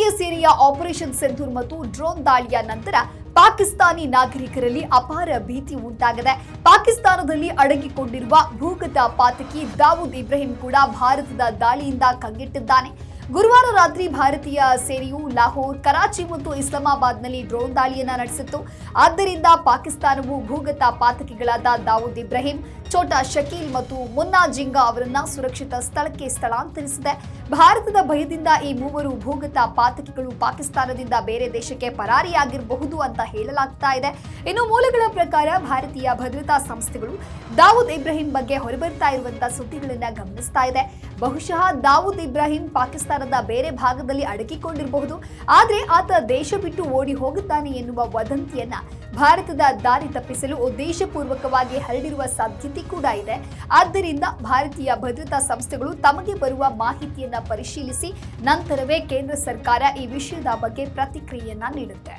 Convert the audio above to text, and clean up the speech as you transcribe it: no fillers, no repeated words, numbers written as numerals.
ಭಾರತೀಯ ಸೇನೆಯ ಆಪರೇಷನ್ ಸಿಂಧೂರ್ ಮತ್ತು ಡ್ರೋನ್ ದಾಳಿಯ ನಂತರ ಪಾಕಿಸ್ತಾನಿ ನಾಗರಿಕರಲ್ಲಿ ಅಪಾರ ಭೀತಿ ಉಂಟಾಗಿದೆ. ಪಾಕಿಸ್ತಾನದಲ್ಲಿ ಅಡಗಿಕೊಂಡಿರುವ ಭೂಗತ ಪಾತಕಿ ದಾವೂದ್ ಇಬ್ರಾಹಿಂ ಕೂಡ ಭಾರತದ ದಾಳಿಯಿಂದ ಕಂಗೆಟ್ಟಿದ್ದಾನೆ. ಗುರುವಾರ ರಾತ್ರಿ ಭಾರತೀಯ ಸೇನೆಯು ಲಾಹೋರ್, ಕರಾಚಿ ಮತ್ತು ಇಸ್ಲಾಮಾಬಾದ್ನಲ್ಲಿ ಡ್ರೋನ್ ದಾಳಿಯನ್ನ ನಡೆಸಿತ್ತು. ಆದ್ದರಿಂದ ಪಾಕಿಸ್ತಾನವು ಭೂಗತ ಪಾತಕಿಗಳಾದ ದಾವೂದ್ ಇಬ್ರಾಹಿಂ, ಛೋಟಾ ಶಕೀಲ್ ಮತ್ತು ಮುನ್ನಾ ಜಿಂಗಾ ಅವರನ್ನ ಸುರಕ್ಷಿತ ಸ್ಥಳಕ್ಕೆ ಸ್ಥಳಾಂತರಿಸಿದೆ. ಭಾರತದ ಭಯದಿಂದ ಈ ಮೂವರು ಭೂಗತ ಪಾತಕಿಗಳು ಪಾಕಿಸ್ತಾನದಿಂದ ಬೇರೆ ದೇಶಕ್ಕೆ ಪರಾರಿಯಾಗಿರಬಹುದು ಅಂತ ಹೇಳಲಾಗ್ತಾ ಇದೆ. ಇನ್ನು ಮೂಲಗಳ ಪ್ರಕಾರ ಭಾರತೀಯ ಭದ್ರತಾ ಸಂಸ್ಥೆಗಳು ದಾವೂದ್ ಇಬ್ರಾಹಿಂ ಬಗ್ಗೆ ಹೊರಬರ್ತಾ ಇರುವಂತಹ ಸುದ್ದಿಗಳನ್ನ ಗಮನಿಸ್ತಾ ಇದೆ. ಬಹುಶಃ ದಾವೂದ್ ಇಬ್ರಾಹಿಂ ಪಾಕಿಸ್ತಾನದ ಬೇರೆ ಭಾಗದಲ್ಲಿ ಅಡಗಿಕೊಂಡಿರಬಹುದು, ಆದ್ರೆ ಆತ ದೇಶ ಬಿಟ್ಟು ಓಡಿ ಹೋಗುತ್ತಾನೆ ಎನ್ನುವ ವದಂತಿಯನ್ನ ಭಾರತದ ದಾರಿ ತಪ್ಪಿಸಲು ಉದ್ದೇಶಪೂರ್ವಕವಾಗಿ ಹರಡಿರುವ ಸಾಧ್ಯತೆ ಕೂಡ ಇದೆ. ಆದ್ದರಿಂದ ಭಾರತೀಯ ಭದ್ರತಾ ಸಂಸ್ಥೆಗಳು ತಮಗೆ ಬರುವ ಮಾಹಿತಿಯನ್ನ ಪರಿಶೀಲಿಸಿ ನಂತರವೇ ಕೇಂದ್ರ ಸರ್ಕಾರ ಈ ವಿಷಯದ ಬಗ್ಗೆ ಪ್ರತಿಕ್ರಿಯೆಯನ್ನ ನೀಡುತ್ತೆ.